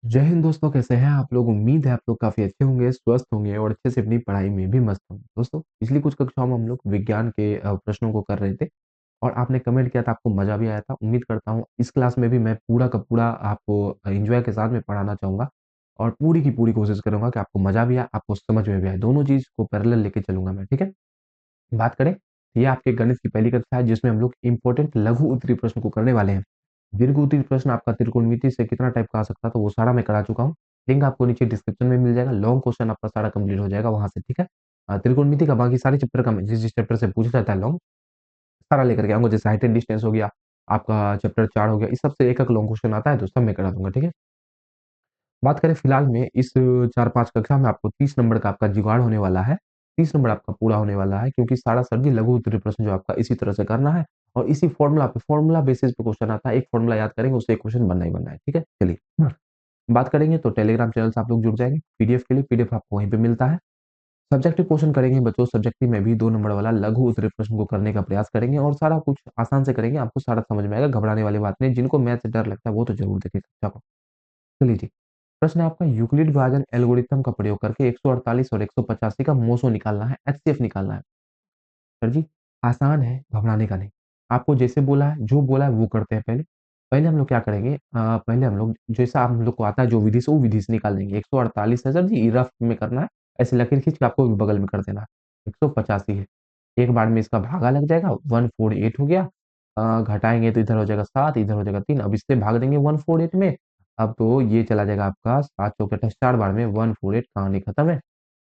जय हिंद दोस्तों, कैसे हैं आप लोग? उम्मीद है आप लोग काफ़ी अच्छे होंगे, स्वस्थ होंगे और अच्छे से अपनी पढ़ाई में भी मस्त होंगे। दोस्तों, पिछली कुछ कक्षाओं में हम लोग विज्ञान के प्रश्नों को कर रहे थे और आपने कमेंट किया था, आपको मज़ा भी आया था। उम्मीद करता हूँ इस क्लास में भी मैं पूरा का पूरा आपको एन्जॉय के साथ में पढ़ाना चाहूँगा और पूरी की पूरी कोशिश करूँगा कि आपको मज़ा भी आए, आपको समझ में भी आए। दोनों चीज़ को पैरेलल लेके चलूँगा मैं, ठीक है? बात करें, ये आपके गणित की पहली कक्षा है जिसमें हम लोग इम्पोर्टेंट लघु उत्तरीय प्रश्न को करने वाले हैं। दीर्घ उत्तरीय प्रश्न आपका त्रिकोणमिति से कितना टाइप का आ सकता है, तो वो सारा मैं करा चुका हूँ। लिंक आपको नीचे डिस्क्रिप्शन में मिल जाएगा। लॉन्ग क्वेश्चन आपका सारा कंप्लीट हो जाएगा वहां से, ठीक है? त्रिकोणमिति का बाकी सारे चैप्टर का मैं जिस जिस चैप्टर से पूछा जाता है लॉन्ग, सारा लेकर के आऊंगा। जैसे हाइट एंड डिस्टेंस हो गया, आपका चैप्टर 4 हो गया, इस सब से एक एक लॉन्ग क्वेश्चन आता है तो सब मैं करा दूंगा, ठीक है? बात करें फिलहाल में इस 4-5 कक्षा में आपको 30 नंबर का आपका जुगाड़ होने वाला है। 30 नंबर आपका पूरा होने वाला है क्योंकि सारा सर जी लघु उत्तरीय प्रश्न जो आपका इसी तरह से करना है और इसी फॉर्मूला बेसिस पे क्वेश्चन आता है। एक फॉर्मूला याद करेंगे, उससे एक क्वेश्चन बनना ही बनना है, ठीक है? चलिए, बात करेंगे तो टेलीग्राम चैनल से आप लोग जुड़ जाएंगे। पीडीएफ के लिए पीडीएफ आपको वहीं पे मिलता है। सब्जेक्टिव क्वेश्चन करेंगे बच्चों, सब्जेक्टिव में भी 2 नंबर वाला लघु उत्तरीय प्रश्न को करने का प्रयास करेंगे और सारा कुछ आसान से करेंगे, आपको सारा समझ में आएगा, घबराने वाली बात नहीं। जिनको मैथ से डर लगता है वो तो जरूर देखें कक्षा को। चलिए जी, प्रश्न है आपका, यूक्लिड विभाजन एल्गोरिथम का प्रयोग करके 148 और 185 का मोसो निकालना है, एचसीएफ निकालना है। सर जी, आसान है, घबराने का नहीं। आपको जैसे बोला है, जो बोला है वो करते हैं पहले। पहले हम लोग क्या करेंगे, पहले हम लोग जैसा हम लोग को आता है जो विधि से, वो विधि से निकाल लेंगे। 148 है सर जी, रफ में करना है, ऐसे लकीर खींच के आपको भी बगल में कर देना है। 185 है, एक बार में इसका भागा लग जाएगा, 148 हो गया। घटाएंगे तो इधर हो जाएगा 7, इधर हो जाएगा 3। अब इससे भाग देंगे 148 में, अब तो ये चला जाएगा आपका 7 चौके 28, 4 बार में 148, कहानी खत्म है।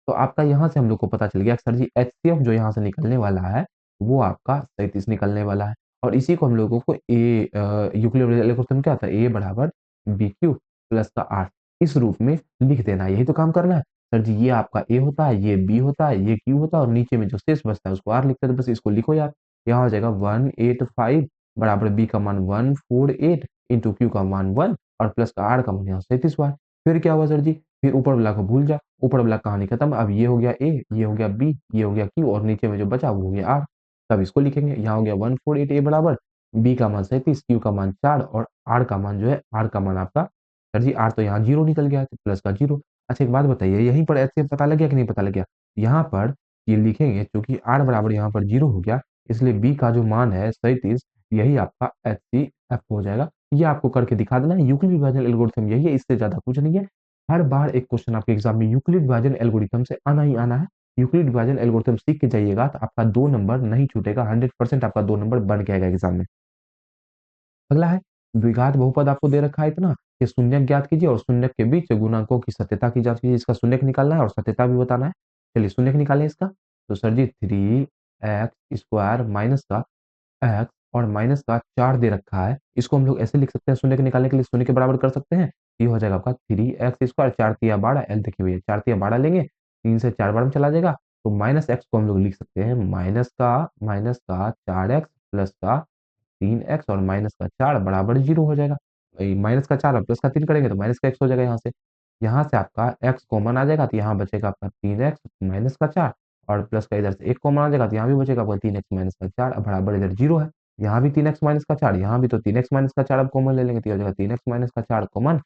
तो आपका यहाँ से हम लोग को पता चल गया कि सर जी एचसीएफ जो यहाँ से निकलने वाला है, वो आपका 37 निकलने वाला है। और इसी को हम लोगों को यूक्लिड एल्गोरिथम क्या होता है, ए बराबर बी क्यू प्लस का आर, इस रूप में लिख देना है। यही तो काम करना है। सर जी ये आपका ए होता है, ये बी होता है, ये क्यू होता है और नीचे में जो शेष बचता है उसको आर लिखते हैं। तो बस इसको लिखो यार। यहाँ हो जाएगा 185 बराबर बी का मान 148 इंटू क्यू का मान 1 और प्लस का आर का मान यहाँ 37 हुआ है। फिर क्या हुआ सर जी, फिर ऊपर वाला को भूल जा, ऊपर वाला कहानी खत्म। अब ये हो गया ए, ये हो गया बी, ये हो गया क्यू और नीचे में जो बचा वो हो गया आर। तब इसको लिखेंगे, यहाँ हो गया 148 ए बराबर बी का मान 37, क्यू का मान 4 और आर का मान जो है, आर का मान आपका, सर जी आर तो यहाँ जीरो निकल गया है, तो प्लस का जीरो। अच्छा एक बात बताइए, यहीं पर ऐसे पता लग गया कि नहीं पता लग गया? यहाँ पर ये लिखेंगे क्योंकि आर बराबर यहाँ पर जीरो हो गया, इसलिए बी का जो मान है 37, यही आपका एच सी एफ हो जाएगा। ये आपको करके दिखा देना है। यूक्लिड विभाजन एल्गोरिथम यही है, इससे ज्यादा कुछ नहीं है। हर बार एक क्वेश्चन आपके एग्जाम में यूक्लिड विभाजन एल्गोरिथम से आना ही आना है। यूक्लिड विभाजन एल्गोरिथम सीख के जाइएगा तो आपका 2 नंबर नहीं छूटेगा, 100% आपका 2 नंबर बन के आएगा एग्जाम में। अगला है, द्विघात बहुपद आपको दे रखा है इतना कि शून्यक ज्ञात कीजिए और शून्यक के बीच गुणांकों की सत्यता की जांच कीजिए। इसका शून्यक निकालना है और सत्यता भी बताना है। चलिए शून्यक निकालें इसका। तो सर जी 3x² माइनस का एक्स और माइनस का 4 दे रखा है, इसको हम लोग ऐसे लिख सकते हैं, शून्य के निकालने के लिए शून्य के बराबर कर सकते हैं। ये हो जाएगा आपका 3x², 4×3 = 12, एल देखिए भैया 4×3 = 12 लेंगे, 3 से 4 बार में चला जाएगा। तो माइनस एक्स को हम लोग लिख सकते हैं माइनस का 4x प्लस का 3x और माइनस का 4 बराबर जीरो हो जाएगा। माइनस का 4 और प्लस का 3 करेंगे तो माइनस का x हो जाएगा। यहाँ से आपका x कॉमन आ जाएगा तो यहाँ बचेगा आपका 3x माइनस का 4 और प्लस का इधर से एक कॉमन आ जाएगा तो यहाँ भी बचेगा आपका 3x माइनस का 4 बराबर इधर जीरो है। यहाँ भी 3x माइनस का 4, यहाँ भी तो 3x माइनस का 4 अब कॉमन ले लेंगे तो ये हो जाएगा 3x माइनस का 4 कॉमन।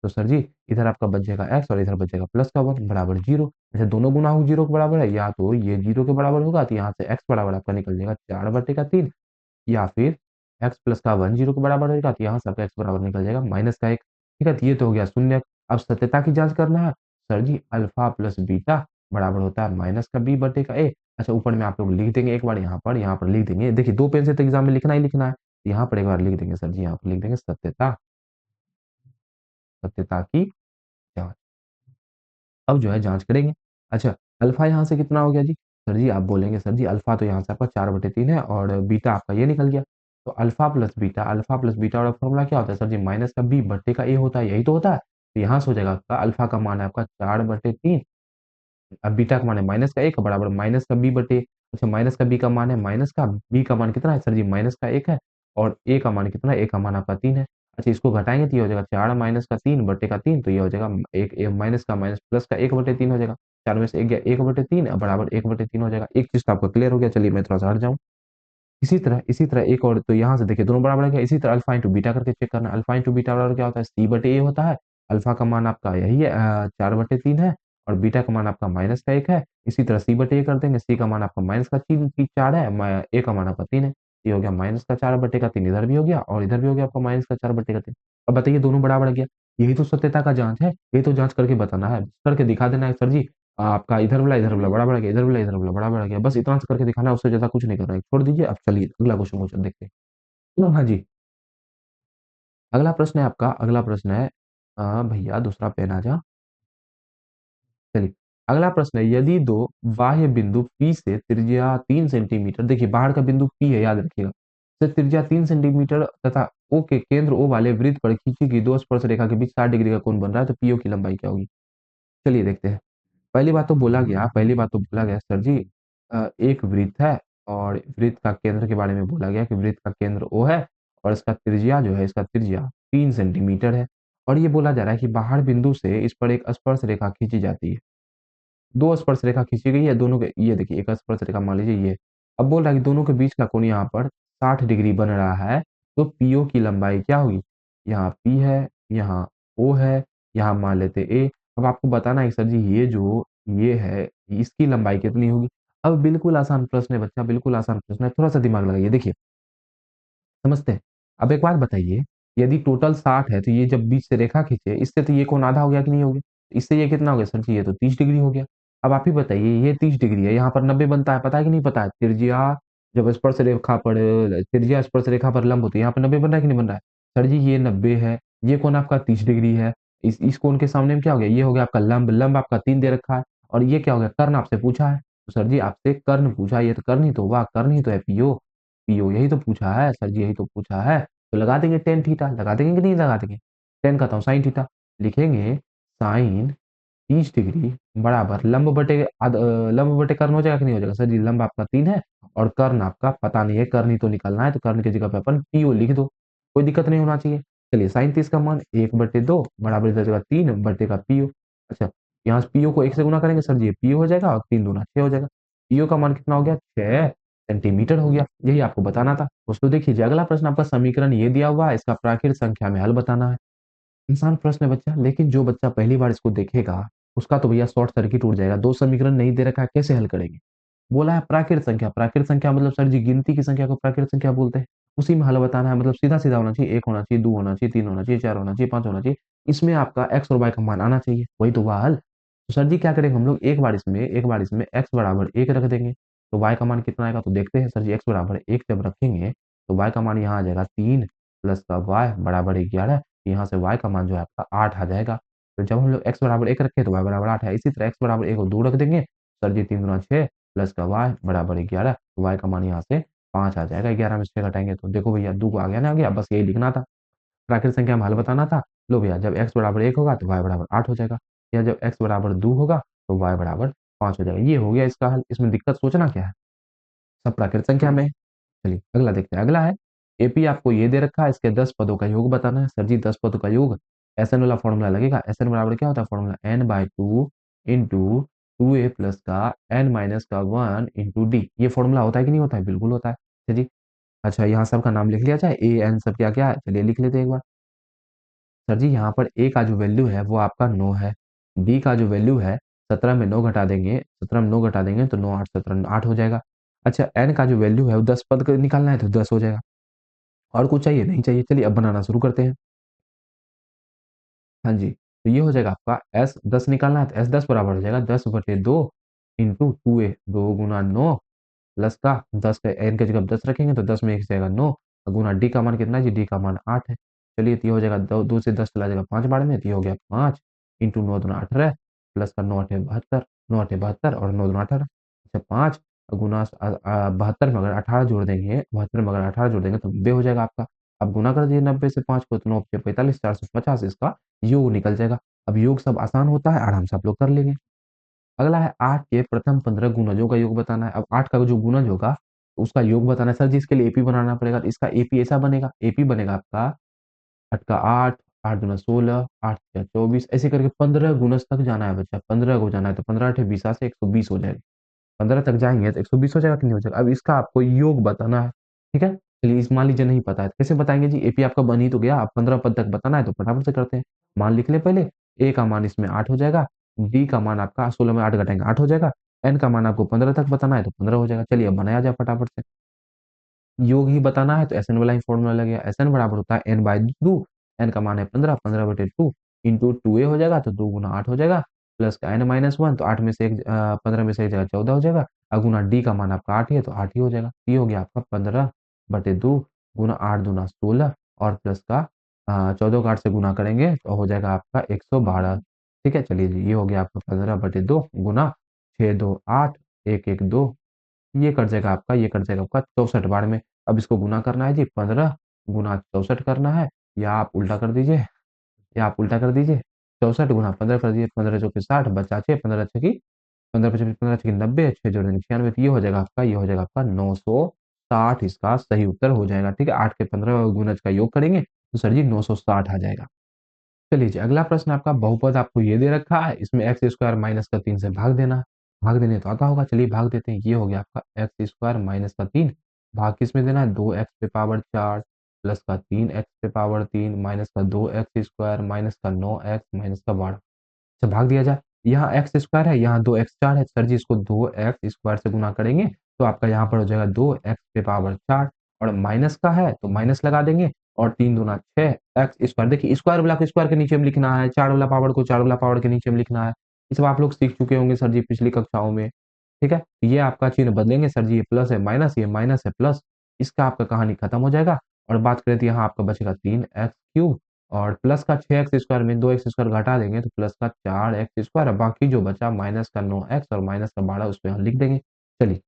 तो सर जी इधर आपका बच जाएगा x और इधर बच जाएगा प्लस का 1 बराबर जीरो। अच्छा दोनों गुना हो जीरो के बराबर है, या तो ये जीरो के बराबर होगा तो यहाँ से x बराबर आपका निकल जाएगा 4/3, या फिर x प्लस का 1 जीरो के बराबर होगा तो यहाँ से आपका x बराबर निकल जाएगा -1। ठीक है, तो ये तो हो गया शून्य। अब सत्यता की जांच करना है। सर जी अल्फा प्लस बीटा बराबर होता है माइनस का b/a। अच्छा ऊपर में आप लोग लिख देंगे एक बार, यहाँ पर लिख देंगे। देखिए 2 पेन से तो एग्जाम में लिखना ही लिखना है, यहाँ पर एक बार लिख देंगे सर जी, यहाँ पर लिख देंगे सत्यता, सत्यता की जांच। अब जो है जांच करेंगे। अच्छा अल्फा यहाँ से कितना हो गया जी? सर जी आप बोलेंगे सर जी अल्फा तो यहाँ से आपका 4/3 है और बीटा आपका ये निकल गया। तो अल्फा प्लस बीटा वाला फॉर्मूला क्या होता है सर जी? माइनस का बी बट्टे का ए होता है, यही तो होता है। तो यहाँ से हो जाएगा आपका अल्फा का मान है आपका 4/3, अब बीटा का मान है माइनस का 1 बराबर माइनस का बी बटे, अच्छा माइनस का बी का मान है माइनस का, बी का मान कितना है सर जी? माइनस का 1 है और ए का मान कितना है? ए का मान आपका 3 है। अच्छा इसको घटाएंगे तो ये हो जाएगा 4 माइनस का 3 बटे का 3, तो ये हो जाएगा एक माइनस का माइनस प्लस का 1/3 हो जाएगा। 4 में से 1 गया 1/3 बराबर 1/3 हो जाएगा। एक चीज तो आपका क्लियर हो गया। चलिए मैं थोड़ा सा हट जाऊँ। इसी तरह एक और, तो यहाँ से देखिए दोनों बराबर है क्या? इसी तरह अल्फा इंटू बीटा करके चेक करना। अल्फा इंटू बीटा बराबर क्या होता है? सी बटे ए होता है। अल्फा का मान आपका यही है 4/3 है और बीटा का मान आपका माइनस का 1 है। इसी तरह c/a कर देंगे, c का मान आपका माइनस का 4 है, a का मान आपका 3 है। ये हो गया माइनस का 4/3 इधर भी हो गया और इधर भी हो गया आपका माइनस का 4/3। अब बताइए दोनों बराबर आ गया। यही तो सत्यता का जाँच है, यही तो जाँच करके बताना है, करके दिखा देना है सर जी आपका इधर वाला बराबर आ गया, इधर वाला बराबर आ गया। बस इतना सा करके दिखाना है, उससे ज़्यादा कुछ नहीं करना है। छोड़ दीजिए, अब चलिए अगला क्वेश्चन देखते हैं। हाँ जी, अगला प्रश्न है आपका, अगला प्रश्न है भैया दूसरा पेन आ जा। चलिए, अगला प्रश्न है यदि दो बाह्य बिंदु P से त्रिज्या 3 सेंटीमीटर, देखिए बाहर का बिंदु P है याद रखिएगा, से त्रिज्या 3 सेंटीमीटर तथा O के केंद्र O वाले वृत्त पर खींची गई दो स्पर्श रेखा के बीच 60 डिग्री का कोण बन रहा है, तो PO की लंबाई क्या होगी? चलिए देखते हैं। पहली बात तो बोला गया सर जी एक वृत्त है और वृत्त का केंद्र के बारे में बोला गया कि वृत्त का केंद्र O है और इसका त्रिज्या जो है, इसका त्रिज्या 3 सेंटीमीटर है और ये बोला जा रहा है कि बाहर बिंदु से इस पर एक स्पर्श रेखा खींची जाती है। 2 स्पर्श रेखा खींची गई है, दोनों के ये देखिए एक स्पर्श रेखा मान लीजिए ये। अब बोल रहा है कि दोनों के बीच का कोण यहाँ पर 60 डिग्री बन रहा है, तो PO की लंबाई क्या होगी? यहाँ P है, यहाँ O है, यहाँ मान लेते A। अब आपको बताना है कि सर जी ये है, इसकी लंबाई कितनी होगी? अब बिल्कुल आसान प्रश्न है बच्चा, बिल्कुल आसान प्रश्न है, थोड़ा-सा दिमाग लगाइए। देखिए समझते हैं। अब एक बात बताइए, यदि टोटल 60 है, तो ये जब बीच से रेखा खींचे, इससे तो ये कोण आधा हो गया कि नहीं हो गया? इससे ये कितना हो गया सर जी? ये तो 30 डिग्री हो गया। अब आप ही बताइए, ये 30 डिग्री है, यहाँ पर 90 बनता है, पता है कि नहीं पता है? त्रिज्या स्पर्श रेखा पर लंब होती है, यहाँ पे 90 बन रहा है कि नहीं बन रहा है? सर जी ये 90 है, ये कोण आपका 30 डिग्री है। इस कोण के सामने में क्या हो गया? ये हो गया आपका लंब, लंब आपका 3 दे रखा है और ये क्या हो गया? कर्ण आपसे पूछा है। तो सर जी आपसे कर्ण पूछा है, ये तो कर्ण ही तो हुआ, कर्ण ही तो है PO। पीओ यही तो पूछा है सर जी, यही तो पूछा है। तो लगा देंगे टेन थीटा, लगा देंगे कि नहीं लगा देंगे? टेन कहता हूँ साइन थीटा, लिखेंगे साइन 30 डिग्री बराबर लंब बटे कर्ण हो जाएगा कि नहीं हो जाएगा? सर जी लंब आपका 3 है और कर्ण आपका पता नहीं है, कर्ण ही तो निकालना है, तो कर्ण की जगह पे अपन पीओ लिख दो, कोई दिक्कत नहीं होना चाहिए। चलिए साइन 30 का मान 1/2 बराबर इधर जगह 3/का पीओ। अच्छा, यहाँ से पीओ को 1 से गुना करेंगे सर जी, ये पीओ हो जाएगा और 3 दूना 6 हो जाएगा। पीओ का मान कितना हो गया? 6 सेंटीमीटर हो गया। यही आपको बताना था। दोस्तों देखिए अगला प्रश्न आपका समीकरण ये दिया हुआ है, इसका प्राकृत संख्या में हल बताना है। आसान प्रश्न है बच्चा, लेकिन जो बच्चा पहली बार इसको देखेगा, उसका तो भैया शॉर्ट सर्किट उड़ जाएगा। 2 समीकरण नहीं दे रखा है, कैसे हल करेंगे? बोला है प्राकृत संख्या मतलब सर जी गिनती की संख्या को प्राकृत संख्या बोलते हैं। उसी में हल बताना है, मतलब सीधा-सीधा होना चाहिए, 1 होना चाहिए, 2 होना चाहिए, 3 होना चाहिए, 4 होना चाहिए, 5 होना चाहिए। इसमें आपका x और y का मान आना चाहिए, वही तो हुआ हल। तो सर जी क्या करेंगे हम लोग एक बार इसमें x बराबर 1 रख देंगे, तो y का मान कितना आएगा? तो देखते हैं सर जी x बराबर 1 जब रखेंगे, तो y का मान यहाँ आ जाएगा 3 प्लस का y बराबर 11। यहाँ से y का मान जो है आपका 8 आ जाएगा। तो जब हम लोग x बराबर 1 रखे तो y बराबर 8 है। इसी तरह x बराबर 1 और 2 रख देंगे, सर जी 3 दूना 6 प्लस का y बराबर 11, तो y का मान यहाँ से 5 आ जाएगा। 11 में से 6 घटाएँगे तो देखो भैया 2 आ गया ना, आ गया, बस यही लिखना था। प्राकृत संख्या में हल बताना था। लो भैया जब x बराबर 1 होगा तो y बराबर 8 हो जाएगा, या जब x बराबर 2 होगा तो y बराबर 5 हो जाएगा। ये हो गया इसका हल। इसमें दिक्कत सोचना क्या है? सब प्राकृत संख्या में है। चलिए अगला देखते हैं। अगला है एपी आपको ये दे रखा है, इसके 10 पदों का योग बताना है। सर जी 10 पदों का योग एसएन वाला फॉर्मूला लगेगा। एसएन बराबर क्या होता है formula? n/2 into 2a plus का n माइनस का 1 इंटू डी। ये फॉर्मूला होता है कि नहीं होता है? बिल्कुल होता है। चलिए अच्छा यहाँ सबका नाम लिख लिया जाए, ए एन सब क्या क्या है, चलिए लिख लेते हैं एक बार। सर जी यहाँ पर ए का जो वैल्यू है वो आपका 9 है, बी का जो वैल्यू है 17 में 9 घटा देंगे, 17 में 9 घटा देंगे तो 9 8 17 8 हो जाएगा। अच्छा एन का जो वैल्यू है वो 10 पद का निकालना है तो 10 हो जाएगा। और कुछ चाहिए? नहीं चाहिए। चलिए अब बनाना शुरू करते हैं। हाँ जी, तो ये हो जाएगा आपका एस 10 निकालना है तो एस 10 बराबर हो जाएगा 10/2 इंटू 2a, 2 गुना 9 प्लस का 10 का एन की जगह 10 रखेंगे तो 10 में 1 जाएगा 9 गुना डी का मान कितना है जी? डी का मान 8 है। चलिए तो ये हो जाएगा 2 से 10 चला जाएगा 5 बार में, तो ये हो गया 5 इंटू 9 दूना 18 प्लस का 9 8 72, 9 8 72 और 9 दूना 18। अच्छा 5 गुना 72 में अगर 18 जोड़ देंगे, 72 में अगर 18 जोड़ देंगे तो 90 हो जाएगा आपका। अब गुना कर दीजिए 90 से 5 को, तो 9 5 45 450 इसका योग निकल जाएगा। अब योग सब आसान होता है, आराम से आप लोग कर लेंगे। अगला है 8 के प्रथम 15 गुणजों का योग बताना है। अब 8 का जो गुणज होगा, उसका योग बताना है। सर जी इसके लिए एपी बनाना पड़ेगा, तो इसका एपी ऐसा बनेगा, एपी बनेगा आपका 8 का 8, 8 दूना 16, 8 तिया 24, ऐसे करके 15 गुणज तक जाना है बच्चा, 15 को जाना है, तो 15 8 20 से 120 हो जाएगा। 15 तक जाएँगे तो 120 हो जाएगा कि नहीं हो जाएगा? अब इसका आपको योग बताना है, ठीक है? चलिए इस मान लीजिए नहीं पता है, तो कैसे बताएँगे जी? एपी आपका बन ही तो गया, अब 15 पद तक बताना है तो फटाफट से करते हैं। मान लिख लें पहले, ए का मान इसमें 8 हो जाएगा, डी का मान आपका 16 में 8 घटाएँगे 8 हो जाएगा, एन का मान आपको 15 तक बताना है तो 15 हो जाएगा। चलिए अब बनाया जाए फटाफट से। योग ही बताना है तो एसएन वाला ही फॉर्मूला लगेगा। एसएन बराबर होता है एन बाय 2, एन का मान है 15, 15 बटे 2 इंटू 2a हो जाएगा तो 2 गुना 8 हो जाएगा, प्लस का एन माइनस 1 तो 8 में से 15 में से एक जगह 14 हो जाएगा, और गुना डी का मान आपका 8 ही है तो 8 ही हो जाएगा। ये हो गया आपका 15 बटे 2 गुना 8 दूना 16 और प्लस का 14 को 8 से गुना करेंगे तो हो जाएगा आपका 112। ठीक है, चलिए जी, ये हो गया आपका 15 बटे 2 गुना 6 2 8 1 1 2, ये कट जाएगा आपका, ये कट जाएगा आपका 64 बार में। अब इसको गुना करना है जी, 15 गुना 64 करना है, या आप उल्टा कर दीजिए, या आप उल्टा कर दीजिए, 64 गुना 15 कर दीजिए, 15 चौके 60 बचा 6, 15 छकी 15 पचपन 15 छकी 90, 6 जोड़े 96, तो ये हो जाएगा आपका, ये हो जाएगा आपका 960, इसका सही उत्तर हो जाएगा। ठीक है, 8 के 15 गुणज का योग करेंगे तो सर जी 960 आ जाएगा। चलिए जी, अगला प्रश्न आपका बहुपद आपको ये दे रखा है, इसमें एक्स स्क्वायर माइनस का 3 से भाग देना है। भाग देने तो आता होगा, चलिए भाग देते हैं। ये हो गया आपका एक्स स्क्वायर माइनस का 3, भाग किसमें देना है, 2x पे पावर 4 प्लस का 3x पे पावर 3 माइनस का 2x स्क्वायर माइनस का 9x माइनस का 12 से भाग दिया जाए। यहाँ एक्स स्क्वायर है, यहाँ 2x 4 है, सर जी इसको 2x स्क्वायर से गुना करेंगे तो आपका यहाँ पर हो जाएगा 2x पे पावर 4, और माइनस का है तो माइनस लगा देंगे, और 3 दूना 6 एक्स स्क्वायर, देखिए स्क्वायर वाला को स्क्वायर के नीचे में लिखना है, 4 वाला पावर को 4 वाला पावर के नीचे में लिखना है। ये सब आप लोग सीख चुके होंगे सर जी पिछली कक्षाओं में। ठीक है, ये आपका चिन्ह बदलेंगे सर जी, ये प्लस है माइनस, ये माइनस है प्लस, इसका आपका कहानी खत्म हो जाएगा। और बात करें तो यहाँ आपका बचेगा 3x क्यूब, और प्लस का 6x स्क्वायर में 2x स्क्वायर घटा देंगे तो प्लस का 4x स्क्वायर, बाकी जो बचा माइनस का 9x और माइनस का 12 उस पे हम लिख देंगे। चलिए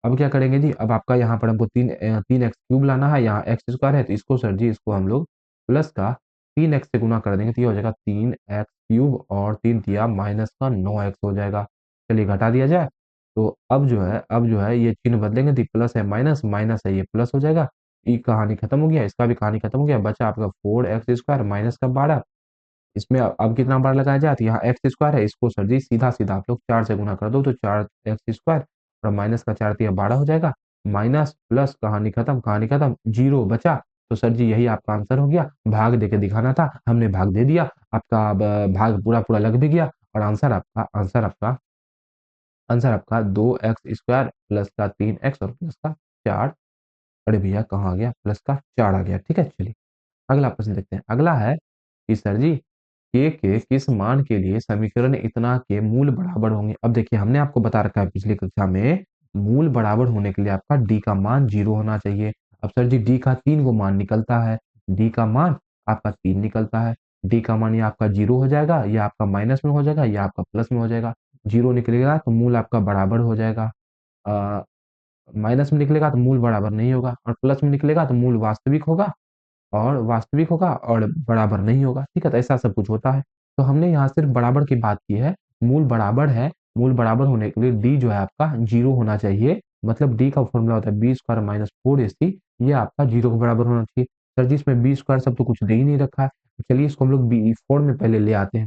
अब क्या करेंगे जी, अब आपका यहाँ पर हमको 3x क्यूब लाना है, यहाँ x स्क्वायर है तो इसको सर जी इसको हम लोग प्लस का 3x से गुना कर देंगे तो ये हो जाएगा 3x क्यूब, और 3 तिया माइनस का 9x हो जाएगा। चलिए घटा दिया जाए, तो अब जो है ये चिन्ह बदलेंगे तो प्लस है माइनस, माइनस है ये प्लस हो जाएगा। ये कहानी खत्म हो गया, इसका भी कहानी खत्म हो गया, बचा आपका 4x स्क्वायर माइनस का 12। इसमें अब कितना बार लगाया जाए, तो यहाँ एक्स स्क्वायर है, इसको सर जी सीधा सीधा आप लोग 4 से गुना कर दो तो 4x स्क्वायर और माइनस का 4 तिया 12 हो जाएगा, माइनस प्लस कहानी खत्म, कहानी खत्म, जीरो बचा। तो सर जी यही आपका आंसर हो गया। भाग देके दिखाना था, हमने भाग दे दिया, आपका अब भाग पूरा पूरा लग भी गया, और आंसर आपका 2x स्क्वायर प्लस का 3x और प्लस का 4। अरे भैया कहाँ आ गया, प्लस का 4 आ गया। ठीक है, चलिए अगला प्रश्न देखते हैं। अगला है कि सर जी के किस मान के लिए समीकरण इतना के मूल बराबर होंगे। अब देखिए हमने आपको बता रखा है पिछली कक्षा में, मूल बराबर होने के लिए आपका डी का मान 0 होना चाहिए। अब सर जी डी का 3 गो मान निकलता है, डी का मान आपका 3 निकलता है, डी का मान या आपका 0 हो जाएगा, या आपका माइनस में हो जाएगा, या आपका प्लस में हो जाएगा। 0 निकलेगा तो मूल आपका बराबर हो जाएगा, अ, माइनस में निकलेगा तो मूल बराबर नहीं होगा, और प्लस में निकलेगा तो मूल वास्तविक होगा और बराबर नहीं होगा। ठीक है, तो ऐसा सब कुछ होता है। तो हमने यहाँ सिर्फ बराबर की बात की है, मूल बराबर है, मूल बराबर होने के लिए डी जो है आपका 0 होना चाहिए, मतलब डी का फॉर्मूला होता है बी स्क्वायर माइनस 4ac, ये आपका 0 के बराबर होना चाहिए। सर जी इसमें बी स्क्वायर सब तो कुछ दे ही नहीं रखा है, तो चलिए इसको हम लोग बी फॉर्म में पहले ले आते हैं।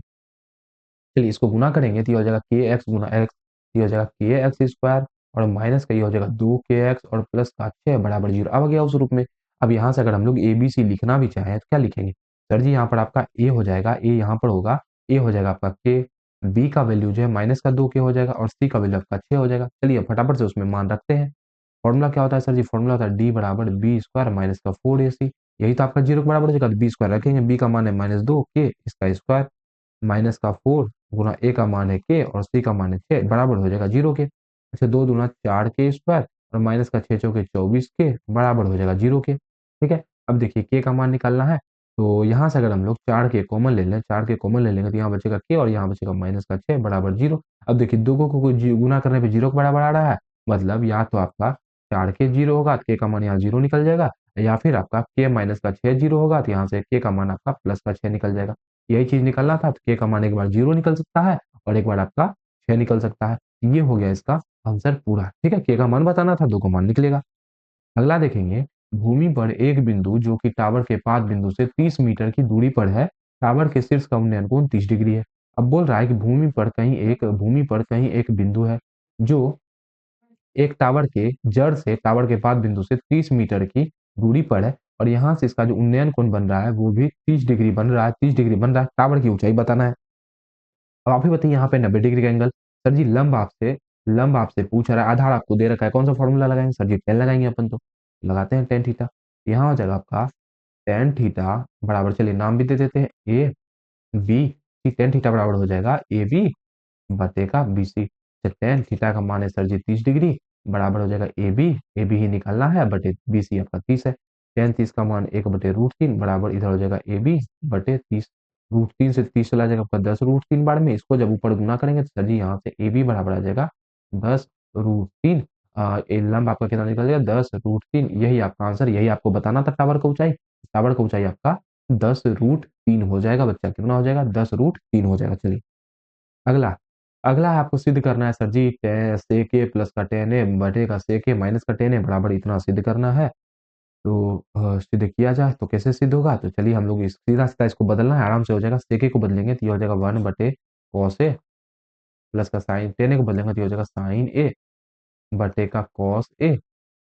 चलिए इसको गुना करेंगे तो ये हो जाएगा के एक्स गुना एक्स, ये हो जाएगा के एक्स स्क्वायर, और माइनस का ये हो जाएगा 2 के एक्स और प्लस का 6 बराबर 0 अब गया उस रूप में। अब यहाँ से अगर हम लोग ए बी सी लिखना भी चाहें तो क्या लिखेंगे, सर जी यहाँ पर आपका ए हो जाएगा, ए यहाँ पर होगा, ए हो जाएगा आपका के, बी का वैल्यू जो है माइनस का 2 के हो जाएगा, और सी का वैल्यू आपका 6 हो जाएगा। चलिए फटाफट से उसमें मान रखते हैं। फॉर्मूला क्या होता है सर जी, फॉर्मूला होता है डी बराबर बी स्क्वायर माइनस का 4ac, यही तो आपका 0 के बराबर हो जाएगा, तो बी स्क्वायर रखेंगे, बी का मान है -2 के इसका स्क्वायर माइनस का 4 गुना ए का मान है के और सी का मान है 6 बराबर हो जाएगा 0 के। अच्छा 2 दूना 4 के स्क्वायर और माइनस का 6 चौके 24 के बराबर हो जाएगा 0 के। ठीक है, अब देखिए के का मान निकालना है, तो यहाँ से अगर हम लोग 4 के कॉमन ले लें, 4 के कॉमन ले लेंगे तो यहाँ बचेगा के और यहाँ बचेगा माइनस का 6 बराबर 0। अब देखिए दो को गुना करने पे 0 के बराबर आ रहा है, मतलब या तो आपका 4 के 0 होगा तो के का मान यहाँ 0 निकल जाएगा, या फिर आपका के माइनस का 6 0 होगा तो यहाँ से के का मान आपका प्लस का 6 निकल जाएगा। यही चीज निकलना था, तो के का मान एक बार 0 निकल सकता है और एक बार आपका 6 निकल सकता है। ये हो गया इसका आंसर पूरा। ठीक है, के का मान बताना था, 2 का मान निकलेगा। अगला देखेंगे, भूमि पर एक बिंदु जो कि टावर के पाद बिंदु से 30 मीटर की दूरी पर है, टावर के शीर्ष का उन्नयन कोण 30 डिग्री है। अब बोल रहा है कि भूमि पर कहीं एक बिंदु है जो एक टावर के जड़ से टावर के पाद बिंदु से 30 मीटर की दूरी पर है, और यहाँ से इसका जो उन्नयन कोण बन रहा है वो भी 30 डिग्री बन रहा है, 30 डिग्री बन रहा है। टावर की ऊंचाई बताना है। अब आप ही बताइए यहाँ पे 90 डिग्री का एंगल। सर जी लंब आपसे पूछ रहा है, आधार आपको दे रखा है, कौन सा फॉर्मूला लगाएंगे सर जी? टेन लगाएंगे अपन तो। लगाते हैं टेन थीटा। यहाँ हो जाएगा आपका टेन थीटा बराबर, चलिए नाम भी दे देते हैं, ए बी। टेन थीटा बराबर हो जाएगा ए बी बटे का बी सी। टेन थीटा का मान है सर जी 30 डिग्री, बराबर हो जाएगा ए बी ही निकालना है, बटे बी सी आपका 30 है। टेन 30 का मान 1/√3 बराबर इधर हो जाएगा ए बी बटे 30। √3 से 30 चला जाएगा आपका 10√3 बार में। इसको जब ऊपर गुना करेंगे तो सर जी यहाँ से ए बी बराबर आ जाएगा 10√3। लंब आपका कितना निकल जाएगा 10√3। यही आपका आंसर, यही आपको बताना था टावर का ऊंचाई। टावर का ऊंचाई आपका 10√3 हो जाएगा बच्चा। कितना हो जाएगा? 10√3 हो जाएगा। चलिए अगला। अगला आपको सिद्ध करना है सर जी, सेक ए प्लस का टेन ए बटे का सेक ए माइनस का टेन ए बराबर इतना सिद्ध करना है। तो सिद्ध किया जाए तो कैसे सिद्ध होगा? तो चलिए हम लोग सीधा सीधा इसको बदलना है, आराम से हो जाएगा। सेक ए को बदलेंगे तो ये हो जाएगा 1/cos ए प्लस का साइन, टेन ए को बदलेंगे तो ये हो जाएगा साइन ए बटे का कॉस ए।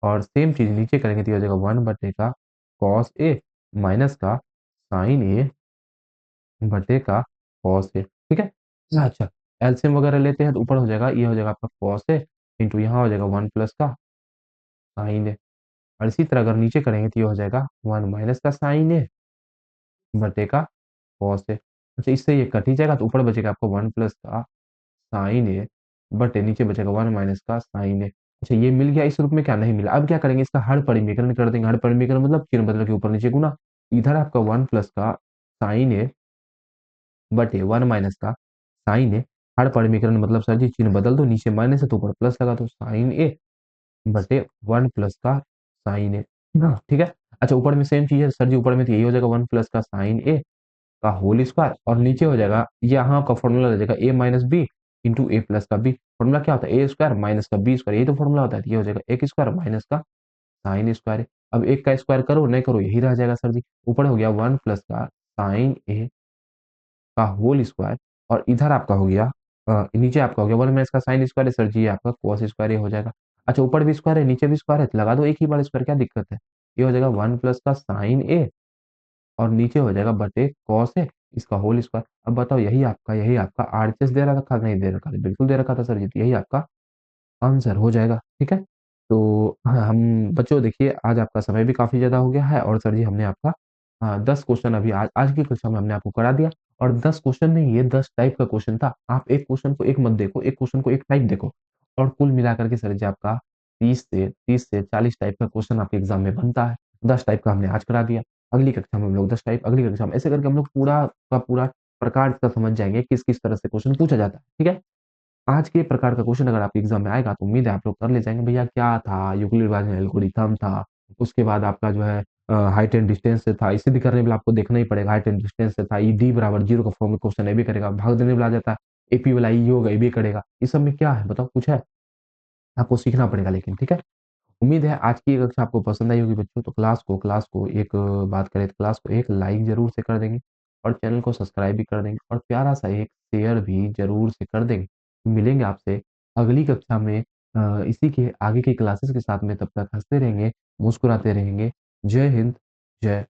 और सेम चीज नीचे करेंगे तो ये हो जाएगा 1 बटे का कॉस ए माइनस का साइन ए बटे का कॉस ए। ठीक है। अच्छा, एलसीएम वगैरह लेते हैं तो ऊपर हो जाएगा, ये हो जाएगा आपका कॉस ए इंटू यहाँ हो जाएगा 1 प्लस का साइन ए। और इसी तरह अगर नीचे करेंगे तो ये हो जाएगा 1 माइनस का साइन ए बटे का कॉस ए। अच्छा, इससे ये कट ही जाएगा तो ऊपर बचेगा आपको 1 प्लस का साइन ए बटे नीचे बचेगा 1 माइनस का साइन ए। अच्छा, ये मिल गया। इस रूप में क्या नहीं मिला, अब क्या करेंगे? इसका हर परिमीकरण कर देंगे। हर परिमीकरण मतलब चिन्ह बदल के ऊपर नीचे गुना। इधर आपका 1 प्लस का साइन ए बटे 1 माइनस का साइन ए। हर परिमीकरण मतलब सर जी चिन्ह बदल दो, नीचे माइनस है तो ऊपर प्लस लगा दो, साइन ए बटे 1 प्लस का साइन ए। हाँ, ठीक है। अच्छा, ऊपर में सेम चीज है सर जी, ऊपर में तो यही हो जाएगा 1 प्लस का साइन ए का होल स्क्वायर, और नीचे हो जाएगा यहाँ का फॉर्मूला लग जाएगा ए माइनस बी इंटू ए प्लस का बी। फॉर्मूला क्या होता है? ए स्क्वायर माइनस का बी स्क्वायर, यही तो फॉर्मूला होता है। ये हो जाएगा एक स्क्वायर माइनस का साइन स्क्वायर। अब एक का स्क्वायर करो नहीं करो यही रह जाएगा सर जी। ऊपर हो गया 1 प्लस का साइन ए का होल स्क्वायर, और इधर आपका हो गया नीचे आपका हो गया 1 माइनस का साइन स्क्वायर है सर जी, ये आपका कॉस स्क्वायर हो जाएगा। अच्छा, ऊपर भी स्क्वायर है नीचे भी स्क्वायर है तो लगा दो एक ही बार स्क्वायर, क्या दिक्कत है? ये हो जाएगा 1 प्लस का साइन ए और नीचे हो जाएगा बटे कॉस ए इसका होल स्क्वायर। अब बताओ, यही आपका आरएचएस दे रखा नहीं दे रखा था? बिल्कुल दे रखा था सर जी, तो यही आपका आंसर हो जाएगा। ठीक है। तो हाँ, हम बच्चों देखिए आज आपका समय भी काफी ज्यादा हो गया है, और सर जी हमने आपका 10 क्वेश्चन अभी आज की कक्षा में हमने आपको करा दिया। और 10 क्वेश्चन नहीं, ये 10 टाइप का क्वेश्चन था। आप एक क्वेश्चन को एक मत देखो, एक क्वेश्चन को एक टाइप देखो। और कुल मिलाकर के सर जी आपका 30 से 40 टाइप का क्वेश्चन आपके एग्जाम में बनता है। 10 टाइप का हमने आज करा दिया। अगली कक्षा में हम लोग 10 टाइप, अगली कक्षा में ऐसे करके हम लोग पूरा का पूरा प्रकार इसका समझ जाएंगे किस किस तरह से क्वेश्चन पूछा जाता है। ठीक है। आज के प्रकार का क्वेश्चन अगर आपके एग्जाम में आएगा तो उम्मीद है आप लोग कर ले जाएंगे। भैया क्या था? यूक्लिड बाइनरी एल्गोरिथम था। उसके बाद आपका जो है हाइट एंड डिस्टेंस से था। इसे भी करने के लिए आपको देखना ही पड़ेगा, हाइट एंड डिस्टेंस से था। ई डी बराबर जीरो का फॉर्म में क्वेश्चन ए भी करेगा, भाग देने वाला जाता है। एपी वाला ई होगा, ए भी करेगा। इस सब में क्या है बताओ? कुछ है? आपको सीखना पड़ेगा लेकिन। ठीक है। उम्मीद है आज की ये कक्षा आपको पसंद आई होगी बच्चों। तो क्लास को एक बात करें तो क्लास को एक लाइक जरूर से कर देंगे, और चैनल को सब्सक्राइब भी कर देंगे, और प्यारा सा एक शेयर भी जरूर से कर देंगे। तो मिलेंगे आपसे अगली कक्षा में इसी के आगे की क्लासेस के साथ में। तब तक हंसते रहेंगे, मुस्कुराते रहेंगे। जय हिंद, जय